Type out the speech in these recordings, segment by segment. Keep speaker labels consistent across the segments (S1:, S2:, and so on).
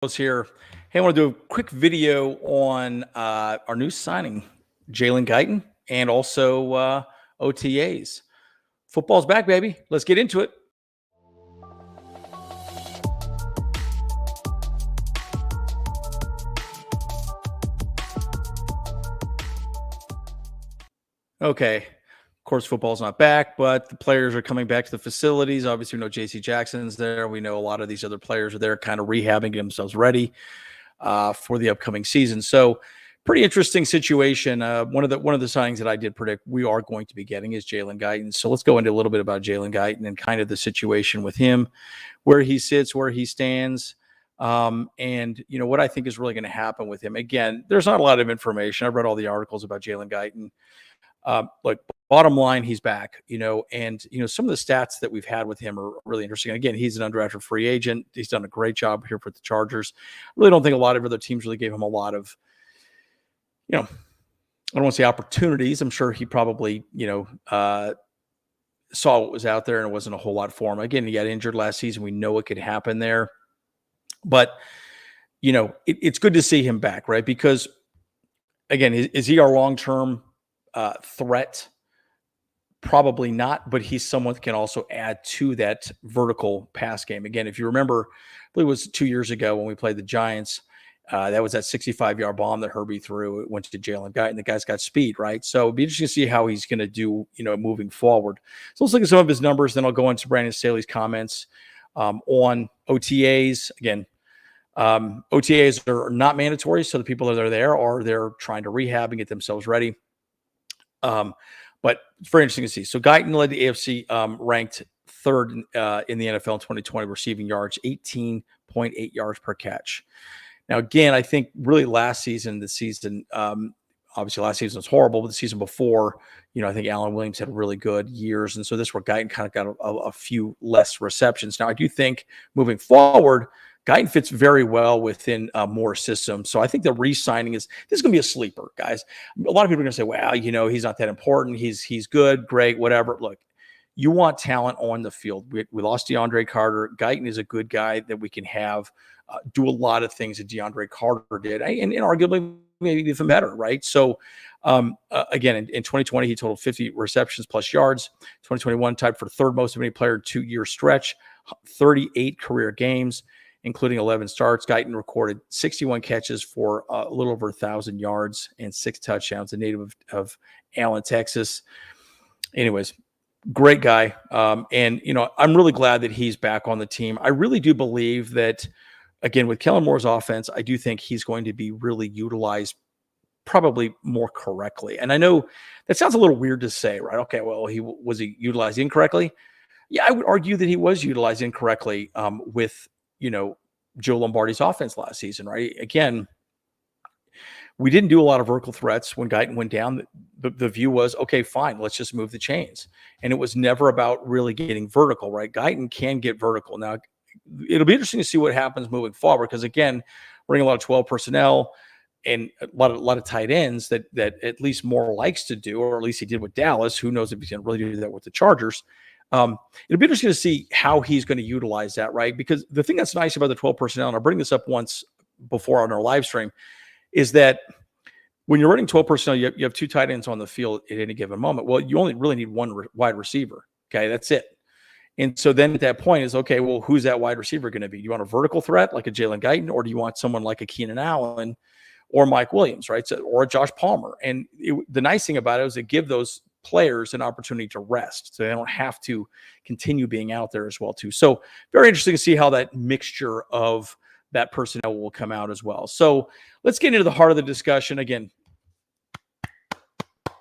S1: Here. Hey, I want to do a quick video on our new signing, Jalen Guyton, and also OTAs. Football's back, baby. Let's get into it. Okay. Of course, football's not back, but the players are coming back to the facilities. Obviously, we know JC Jackson's there. We know a lot of these other players are there kind of rehabbing themselves ready for the upcoming season. So pretty interesting situation. One of the signings that I did predict we are going to be getting is Jalen Guyton. So let's go into a little bit about Jalen Guyton and kind of the situation with him, where he sits, where he stands. And what I think is really going to happen with him. Again, there's not a lot of information. I've read all the articles about Jalen Guyton. Like bottom line, he's back, and some of the stats that we've had with him are really interesting. Again, he's an undrafted free agent. He's done a great job here for the Chargers. I really don't think a lot of other teams really gave him a lot of, I don't want to say opportunities. I'm sure he probably, saw what was out there and it wasn't a whole lot for him. Again, he got injured last season. We know it could happen there, but it's good to see him back, right? Because again, is he our long-term threat? Probably not, but he's someone that can also add to that vertical pass game. Again, if you remember, I believe it was 2 years ago when we played the Giants, that was that 65-yard bomb that Herbie threw. It went to Jalen Guyton. The guy's got speed, right? So it'll be interesting to see how he's going to do, moving forward. So let's look at some of his numbers. Then I'll go into Brandon Staley's comments on OTAs. Again, OTAs are not mandatory, so the people that are there are they're trying to rehab and get themselves ready. But it's very interesting to see. So Guyton led the AFC ranked third in the NFL in 2020 receiving yards, 18.8 yards per catch. Now, again, I think really obviously last season was horrible, but the season before, I think Allen Williams had really good years. And so this where Guyton kind of got a few less receptions. Now, I do think moving forward, Guyton fits very well within Moore's system. So I think the re-signing this is going to be a sleeper, guys. A lot of people are going to say, well, he's not that important. He's good, great, whatever. Look, you want talent on the field. We lost DeAndre Carter. Guyton is a good guy that we can have do a lot of things that DeAndre Carter did, and arguably maybe even better, right? So again, in 2020, he totaled 50 receptions plus yards. 2021 tied for third most of any player 2-year stretch, 38 career games, including 11 starts. Guyton recorded 61 catches for a little over 1,000 yards and 6 touchdowns, a native of Allen, Texas. Anyways, great guy. And, I'm really glad that he's back on the team. I really do believe that, again, with Kellen Moore's offense, I do think he's going to be really utilized probably more correctly. And I know that sounds a little weird to say, right? Okay, well, was he utilized incorrectly? Yeah, I would argue that he was utilized incorrectly with Joe Lombardi's offense last season, right? Again, we didn't do a lot of vertical threats when Guyton went down. The view was, okay, fine, let's just move the chains. And it was never about really getting vertical, right? Guyton can get vertical. Now, it'll be interesting to see what happens moving forward because, again, we're running a lot of 12 personnel and a lot of tight ends that at least Moore likes to do, or at least he did with Dallas. Who knows if he can really do that with the Chargers? It'll be interesting to see how he's going to utilize that, right? Because the thing that's nice about the 12 personnel, and I'll bring this up once before on our live stream, is that when you're running 12 personnel, you have 2 tight ends on the field at any given moment. Well, you only really need 1 wide receiver. Okay, that's it. And so then at that point is, okay, well, who's that wide receiver going to be? Do you want a vertical threat like a Jalen Guyton, or do you want someone like a Keenan Allen or Mike Williams, right? So, or a Josh Palmer. And the nice thing about it is it give those players an opportunity to rest, so they don't have to continue being out there as well too. So very interesting to see how that mixture of that personnel will come out as well. So let's get into the heart of the discussion. Again,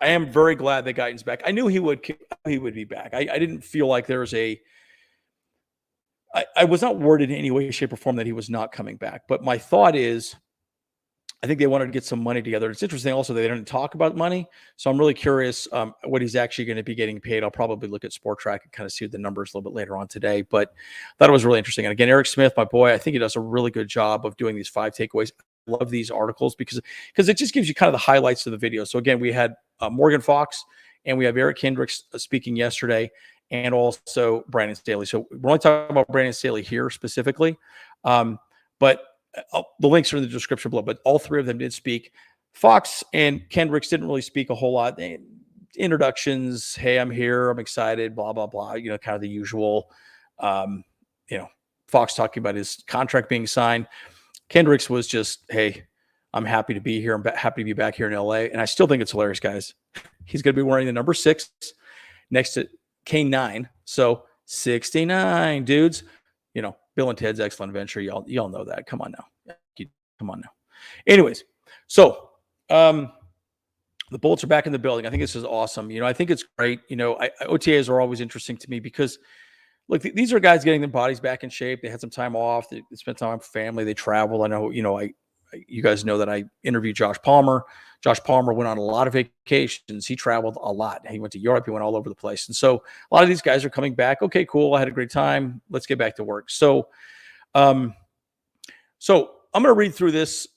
S1: I am very glad that Guyton's back. I knew he would be back. I didn't feel like there was I was not worried in any way, shape, or form that he was not coming back. But my thought is, I think they wanted to get some money together. It's interesting also that they didn't talk about money. So I'm really curious what he's actually going to be getting paid. I'll probably look at Sport Track and kind of see the numbers a little bit later on today. But that was really interesting. And again, Eric Smith, my boy, I think he does a really good job of doing these 5 takeaways. I love these articles because it just gives you kind of the highlights of the video. So again, we had Morgan Fox and we have Eric Kendricks speaking yesterday, and also Brandon Staley. So we're only talking about Brandon Staley here specifically. But The links are in the description below, but all three of them did speak. Fox and Kendricks didn't really speak a whole lot. Introductions, hey, I'm here, I'm excited, blah, blah, blah, kind of the usual. Fox talking about his contract being signed. Kendricks was just, hey, I'm happy to be here. I'm happy to be back here in LA. And I still think it's hilarious, guys. He's going to be wearing the number 6 next to K9. So 69, dudes. Bill and Ted's Excellent Adventure. Y'all know that. Come on now. Come on now. Anyways, so the Bolts are back in the building. I think this is awesome. I think it's great. OTAs are always interesting to me because, look, these are guys getting their bodies back in shape. They had some time off. They spent time with family. They traveled. I know, you guys know that I interviewed Josh Palmer. Josh Palmer went on a lot of vacations. He traveled a lot. He went to Europe. He went all over the place. And so a lot of these guys are coming back. Okay, cool. I had a great time. Let's get back to work. So I'm going to read through this.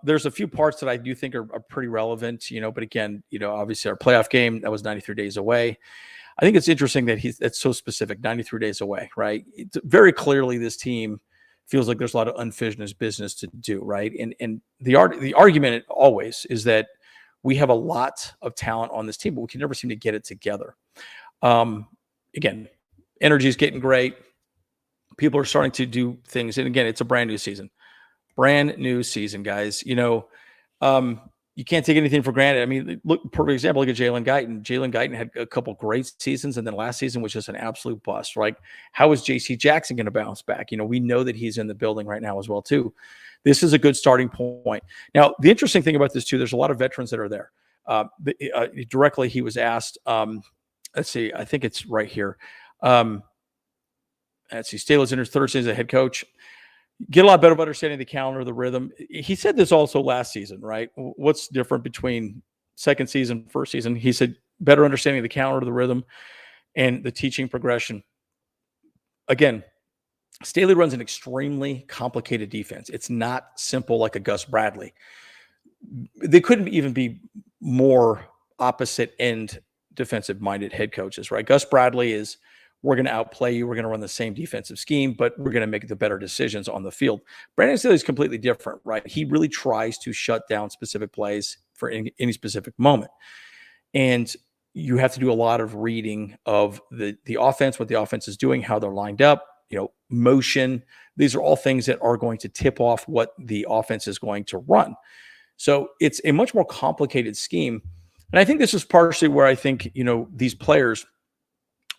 S1: There's a few parts that I do think are pretty relevant, but again, obviously our playoff game, that was 93 days away. I think it's interesting that that's so specific, 93 days away, right? It's very clearly this team feels like there's a lot of unfinished business to do, right? And the argument always is that we have a lot of talent on this team, but we can never seem to get it together. Again, energy is getting great. People are starting to do things. And again, it's a brand new season. Brand new season, guys. You can't take anything for granted. I mean, look, for example, look at Jalen Guyton. Jalen Guyton had a couple great seasons, and then last season was just an absolute bust, right? How is J.C. Jackson going to bounce back? We know that he's in the building right now as well, too. This is a good starting point. Now, the interesting thing about this, too, there's a lot of veterans that are there. Directly, he was asked, let's see, I think it's right here. Let's see, Staley's in his third season as a head coach. Get a lot better of understanding the calendar, the rhythm. He said this also last season, right? What's different between second season, first season? He said better understanding the calendar, the rhythm, and the teaching progression. Again, Staley runs an extremely complicated defense. It's not simple like a Gus Bradley. They couldn't even be more opposite end defensive-minded head coaches, right? Gus Bradley is, we're going to outplay you. We're going to run the same defensive scheme, but we're going to make the better decisions on the field. Brandon Staley is completely different, right? He really tries to shut down specific plays for any specific moment. And you have to do a lot of reading of the offense, what the offense is doing, how they're lined up, motion. These are all things that are going to tip off what the offense is going to run. So it's a much more complicated scheme. And I think this is partially where I think, these players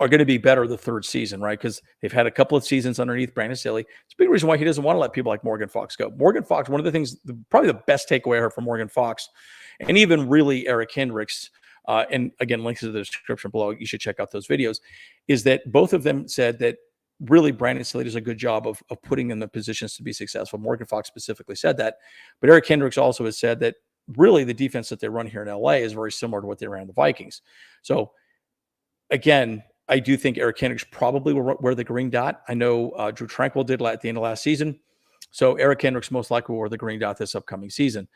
S1: are going to be better the third season, right? Because they've had a couple of seasons underneath Brandon Staley. It's a big reason why he doesn't want to let people like Morgan Fox go. Morgan Fox, one of the things, probably the best takeaway I heard from Morgan Fox, and even really Eric Kendricks, and again, links to the description below, you should check out those videos, is that both of them said that really Brandon Staley does a good job of putting them in the positions to be successful. Morgan Fox specifically said that. But Eric Kendricks also has said that really the defense that they run here in LA is very similar to what they ran the Vikings. So again, I do think Eric Kendricks probably will wear the green dot. I know Drew Tranquil did at the end of last season. So Eric Kendricks most likely will wear the green dot this upcoming season.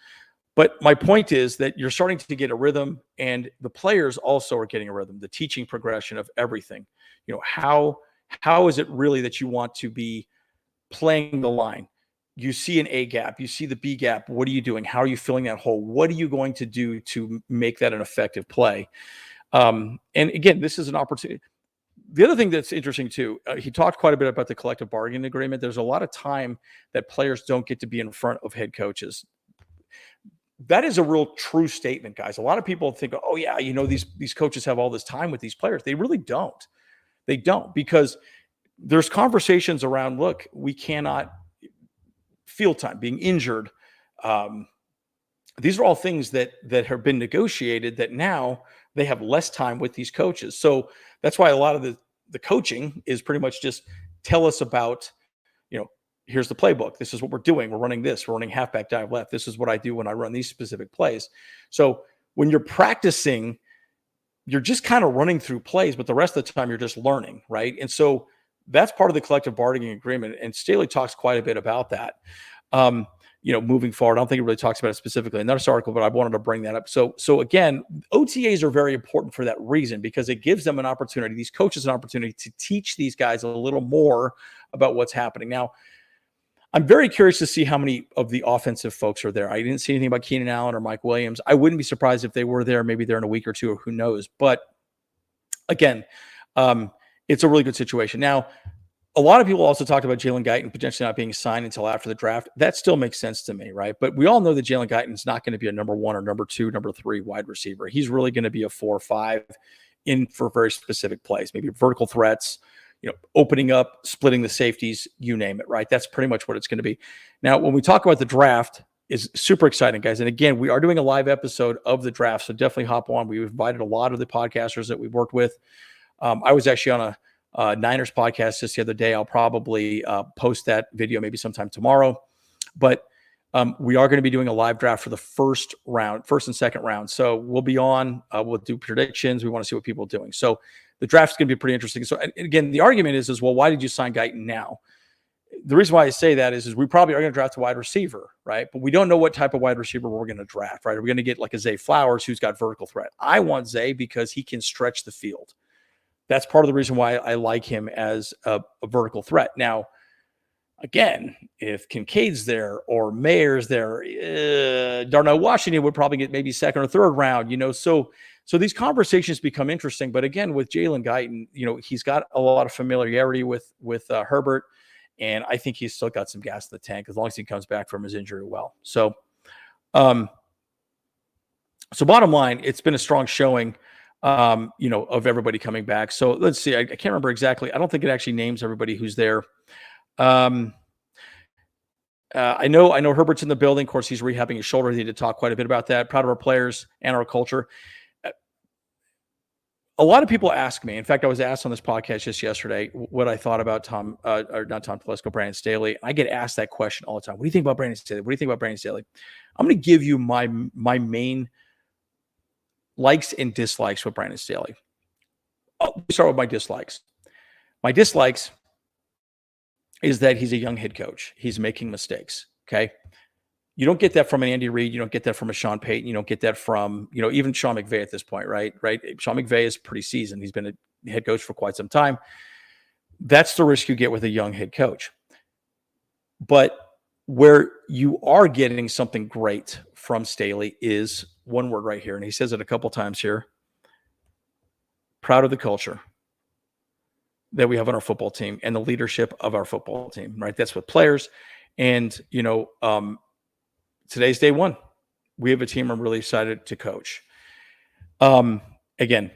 S1: But my point is that you're starting to get a rhythm, and the players also are getting a rhythm, the teaching progression of everything. How is it really that you want to be playing the line? You see an A gap, you see the B gap. What are you doing? How are you filling that hole? What are you going to do to make that an effective play? And again, this is an opportunity. The other thing that's interesting too, he talked quite a bit about the collective bargaining agreement. There's a lot of time that players don't get to be in front of head coaches. That is a real true statement, guys. A lot of people think, oh yeah, these coaches have all this time with these players. They really don't. They don't, because there's conversations around, look, we cannot field time, being injured. These are all things that have been negotiated that now they have less time with these coaches. So that's why a lot of the coaching is pretty much just tell us about, here's the playbook. This is what we're doing. We're running this. We're running halfback dive left. This is what I do when I run these specific plays. So when you're practicing, you're just kind of running through plays, but the rest of the time you're just learning, right? And so that's part of the collective bargaining agreement. And Staley talks quite a bit about that. Moving forward, I don't think it really talks about it specifically in this article, but I wanted to bring that up. So again, OTAs are very important for that reason, because it gives them an opportunity, these coaches an opportunity to teach these guys a little more about what's happening. Now, I'm very curious to see how many of the offensive folks are there. I didn't see anything about Keenan Allen or Mike Williams. I wouldn't be surprised if they were there. Maybe they're in a week or two, or who knows. But again, it's a really good situation. Now, a lot of people also talked about Jalen Guyton potentially not being signed until after the draft. That still makes sense to me, right? But we all know that Jalen Guyton is not going to be a number 1 or number 2, number 3 wide receiver. He's really going to be a 4 or 5 in for very specific plays, maybe vertical threats, opening up, splitting the safeties, you name it, right? That's pretty much what it's going to be. Now, when we talk about the draft, is super exciting, guys. And again, we are doing a live episode of the draft, so definitely hop on. We've invited a lot of the podcasters that we've worked with. I was actually on a Niners podcast just the other day. I'll probably post that video maybe sometime tomorrow. But we are going to be doing a live draft for the first and second round. So we'll be on. We'll do predictions. We want to see what people are doing. So the draft is going to be pretty interesting. So again, the argument is, well, why did you sign Guyton now? The reason why I say that is we probably are going to draft a wide receiver, right? But we don't know what type of wide receiver we're going to draft, right? Are we going to get like a Zay Flowers who's got vertical threat? I want Zay because he can stretch the field. That's part of the reason why I like him as a vertical threat. Now, again, if Kincaid's there or Mayer's there, Darnell Washington would probably get maybe second or third round, So these conversations become interesting. But again, with Jalen Guyton, he's got a lot of familiarity with Herbert, and I think he's still got some gas in the tank as long as he comes back from his injury well. So bottom line, it's been a strong showing, of everybody coming back. So let's see. I can't remember exactly. I don't think it actually names everybody who's there. I know Herbert's in the building. Of course, he's rehabbing his shoulder. He did talk quite a bit about that. Proud of our players and our culture. A lot of people ask me. In fact, I was asked on this podcast just yesterday what I thought about not Tom Telesco, Brandon Staley. I get asked that question all the time. What do you think about Brandon Staley? What do you think about Brandon Staley? I'm going to give you my main likes and dislikes with Brandon Staley. Let me start with my dislikes. My dislikes is that he's a young head coach. He's making mistakes. Okay. You don't get that from an Andy Reid. You don't get that from a Sean Payton. You don't get that from, even Sean McVay at this point, right? Sean McVay is pretty seasoned. He's been a head coach for quite some time. That's the risk you get with a young head coach. But where you are getting something great from Staley is one word right here. And he says it a couple times here. Proud of the culture that we have on our football team and the leadership of our football team, right? That's with players. And, today's day one. We have a team I'm really excited to coach. Again,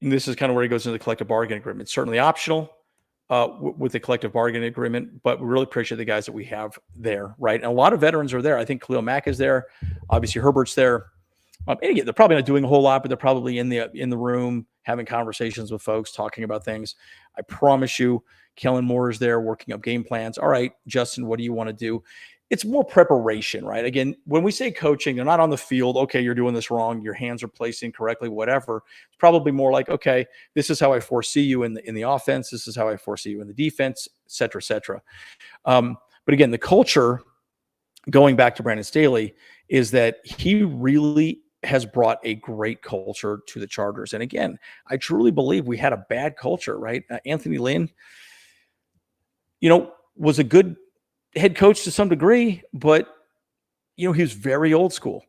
S1: this is kind of where he goes into the collective bargaining agreement. It's certainly optional with the collective bargaining agreement, but we really appreciate the guys that we have there, right? And a lot of veterans are there. I think Khalil Mack is there. Obviously, Herbert's there. And again, they're probably not doing a whole lot, but they're probably in the room having conversations with folks, talking about things. I promise you, Kellen Moore is there working up game plans. All right, Justin, what do you want to do? It's more preparation, right? Again, when we say coaching, they're not on the field. Okay, you're doing this wrong. Your hands are placed incorrectly, whatever. It's probably more like, okay, this is how I foresee you in the offense. This is how I foresee you in the defense, et cetera, et cetera. But again, the culture, going back to Brandon Staley, is that he really has brought a great culture to the Chargers. And again, I truly believe we had a bad culture, right? Anthony Lynn, was a good head coach to some degree, but he was very old school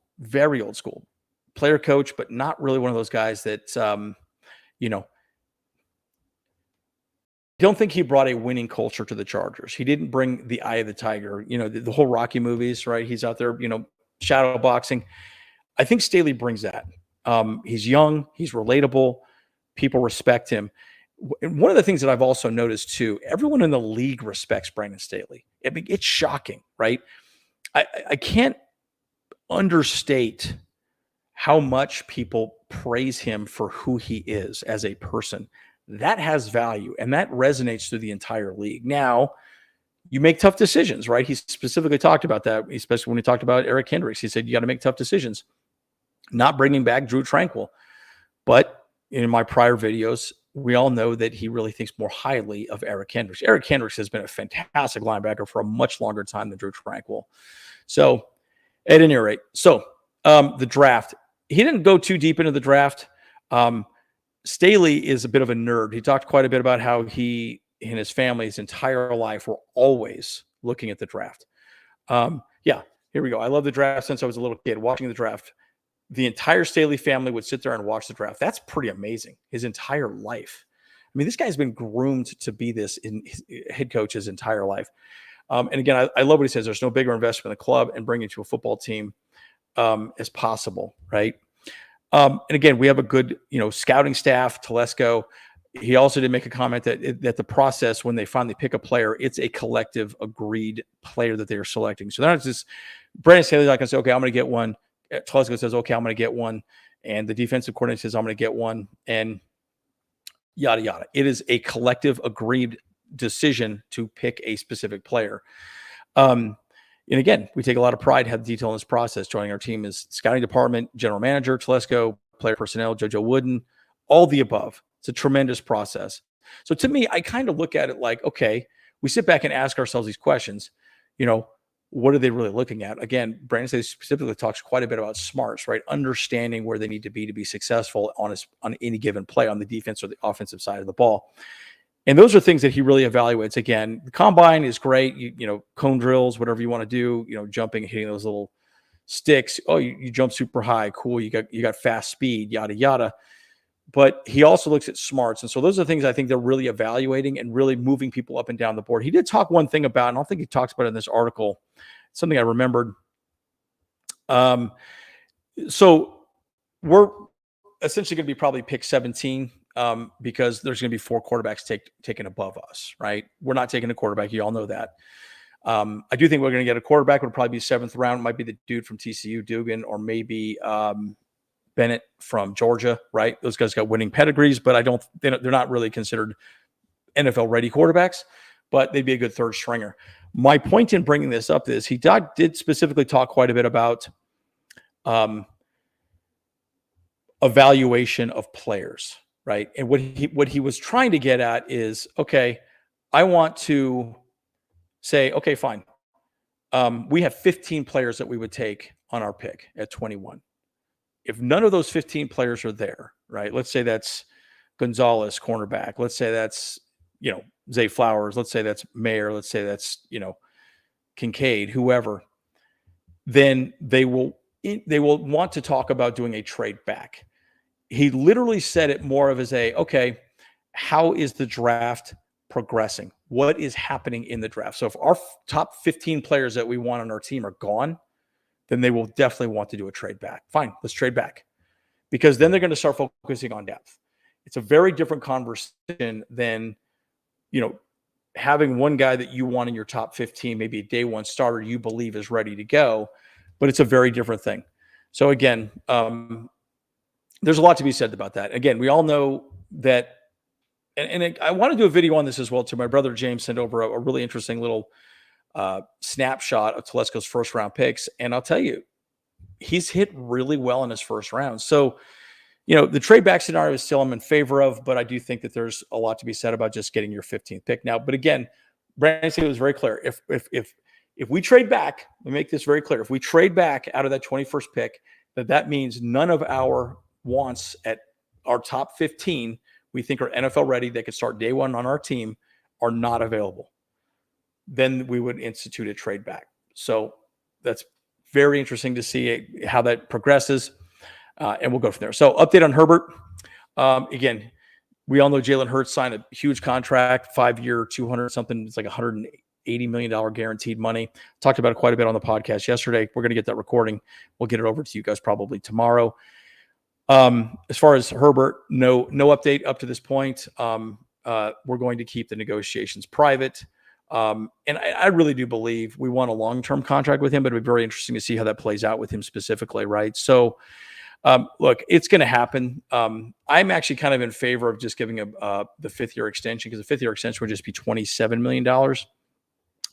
S1: player coach, but not really one of those guys that, don't think he brought a winning culture to the Chargers. He didn't bring the eye of the tiger, the whole Rocky movies, right? He's out there, shadow boxing. I think Staley brings that. He's young, he's relatable, people respect him. And one of the things that I've also noticed too, everyone in the league respects Brandon Staley. I mean, it's shocking, right? I can't understate how much people praise him for who he is as a person. That has value, and that resonates through the entire league. Now, you make tough decisions, right? He specifically talked about that, especially when he talked about Eric Kendricks. He said, you got to make tough decisions. Not bringing back Drew Tranquill. But in my prior videos, we all know that he really thinks more highly of Eric Kendricks. Eric Kendricks has been a fantastic linebacker for a much longer time than Drew Tranquill. So, at any rate, the draft. He didn't go too deep into the draft. Staley is a bit of a nerd. He talked quite a bit about how he and his family his entire life were always looking at the draft. Yeah, here we go. I love the draft since I was a little kid watching the draft. The entire Staley family would sit there and watch the draft. That's pretty amazing. His entire life. I mean, this guy's been groomed to be this in head coach his entire life. And again, I love what he says. There's no bigger investment in the club and bringing it to a football team as possible, right? And again, we have a good, scouting staff. Telesco. He also did make a comment that the process when they finally pick a player, it's a collective agreed player that they are selecting. So they're not just Brandon Staley's not going to say, okay, I'm going to get one. Telesco says, okay, I'm going to get one. And the defensive coordinator says, I'm going to get one. And yada, yada. It is a collective agreed decision to pick a specific player. And again, we take a lot of pride to have detail in this process. Joining our team is scouting department, general manager, Telesco, player personnel, JoJo Wooden, all the above. It's a tremendous process. So to me, I kind of look at it like, okay, we sit back and ask ourselves these questions. What are they really looking at? Again, Brandon Staley specifically talks quite a bit about smarts, right? Understanding where they need to be successful on any given play on the defense or the offensive side of the ball. And those are things that he really evaluates. Again, the combine is great. Cone drills, whatever you want to do, jumping, hitting those little sticks. Oh, you jump super high. Cool. You got fast speed, yada, yada. But he also looks at smarts. And so those are the things I think they're really evaluating and really moving people up and down the board. He did talk one thing about, and I don't think he talks about it in this article, something I remembered. So we're essentially going to be probably pick 17 because there's going to be 4 quarterbacks taken above us, right? We're not taking a quarterback. You all know that. I do think we're going to get a quarterback. Would probably be 7th round. It might be the dude from TCU, Dugan, or maybe Bennett from Georgia, right? Those guys got winning pedigrees, but they're not really considered NFL ready quarterbacks, but they'd be a good third stringer. My point in bringing this up is he did specifically talk quite a bit about evaluation of players, right? And what he was trying to get at is, okay, I want to say, okay, fine. We have 15 players that we would take on our pick at 21. If none of those 15 players are there, right? Let's say that's Gonzalez, cornerback. Let's say that's, Zay Flowers. Let's say that's Mayer. Let's say that's, Kincaid, whoever. Then they will want to talk about doing a trade back. He literally said it more of as okay, how is the draft progressing? What is happening in the draft? So if our top 15 players that we want on our team are gone, then they will definitely want to do a trade back. Fine, let's trade back. Because then they're going to start focusing on depth. It's a very different conversation than, having one guy that you want in your top 15, maybe a day one starter you believe is ready to go, but it's a very different thing. So again, there's a lot to be said about that. Again, we all know that, and I want to do a video on this as well too. My brother James sent over a really interesting little snapshot of Telesco's first round picks. And I'll tell you, he's hit really well in his first round. So, the trade back scenario is still I'm in favor of, but I do think that there's a lot to be said about just getting your 15th pick now. But again, Brandon Staley was very clear. If we trade back, let me make this very clear. If we trade back out of that 21st pick, that means none of our wants at our top 15 we think are NFL ready, they could start day one on our team, are not available. Then we would institute a trade back. So that's very interesting to see how that progresses. And we'll go from there. So update on Herbert. Again, we all know Jalen Hurts signed a huge contract, 5-year, 200 something. It's like $180 million guaranteed money. Talked about it quite a bit on the podcast yesterday. We're going to get that recording. We'll get it over to you guys probably tomorrow. As far as Herbert, no update up to this point. We're going to keep the negotiations private. And I really do believe we want a long-term contract with him, but it'd be very interesting to see how that plays out with him specifically, right? So, look, it's going to happen. I'm actually kind of in favor of just giving the 5th-year extension, because the 5th-year extension would just be $27 million.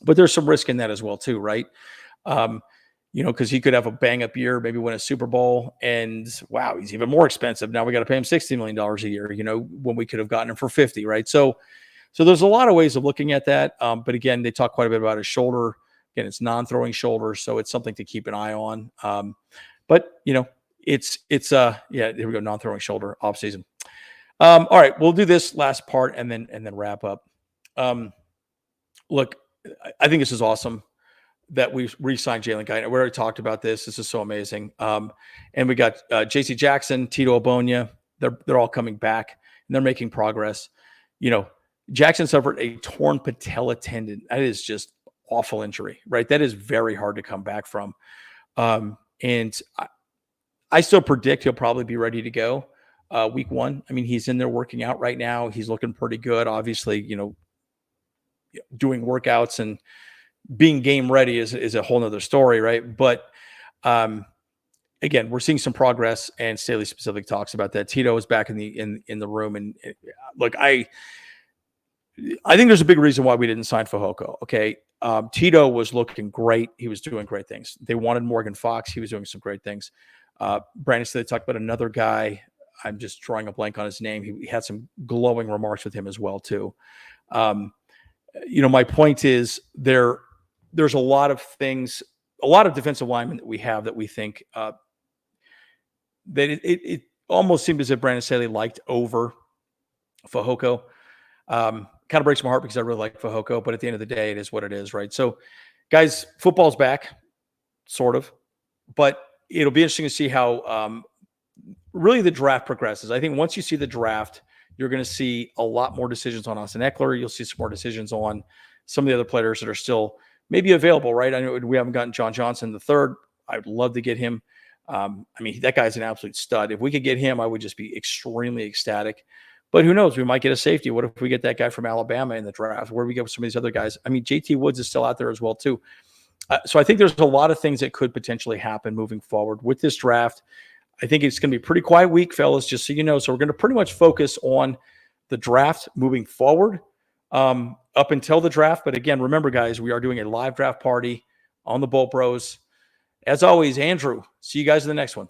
S1: But there's some risk in that as well, too, right? Because he could have a bang-up year, maybe win a Super Bowl, and wow, he's even more expensive. Now we got to pay him $60 million a year, when we could have gotten him for 50, right? So there's a lot of ways of looking at that. But again, they talk quite a bit about his shoulder. Again, it's non-throwing shoulder, so it's something to keep an eye on. But it's here we go, non-throwing shoulder off season. All right, we'll do this last part and then wrap up. Look, I think this is awesome that we re-signed Jalen Guyton. We already talked about this. This is so amazing. And we got J.C. Jackson, Tito Ogbonnia. They're all coming back and they're making progress. You know, Jackson suffered a torn patella tendon. That is just awful injury, right? That is very hard to come back from. And I still predict he'll probably be ready to go week 1. I mean, he's in there working out right now. He's looking pretty good. Obviously, you know, doing workouts and being game ready is a whole nother story, right? But again, we're seeing some progress, and Staley specifically talks about that. Tito is back in the room, and look, I think there's a big reason why we didn't sign Fehoko. Okay, Tito was looking great; he was doing great things. They wanted Morgan Fox; he was doing some great things. Brandon Staley talked about another guy. I'm just drawing a blank on his name. He had some glowing remarks with him as well too. You know, my point is there's a lot of things, a lot of defensive linemen that we have that we think that it almost seemed as if Brandon Staley liked over Fehoko. Kind of breaks my heart because I really like Fehoko, but at the end of the day, it is what it is, right? So, guys, football's back, sort of, but it'll be interesting to see how really the draft progresses. I think once you see the draft, you're going to see a lot more decisions on Austin Eckler. You'll see some more decisions on some of the other players that are still maybe available, right? I know we haven't gotten John Johnson the third. I'd love to get him. I mean, that guy's an absolute stud. If we could get him, I would just be extremely ecstatic. But who knows? We might get a safety. What if we get that guy from Alabama in the draft? Where do we get with some of these other guys? I mean, JT Woods is still out there as well, too. So I think there's a lot of things that could potentially happen moving forward with this draft. I think it's going to be a pretty quiet week, fellas, just so you know. So we're going to pretty much focus on the draft moving forward up until the draft. But again, remember, guys, we are doing a live draft party on the Bolt Bros. As always, Andrew, see you guys in the next one.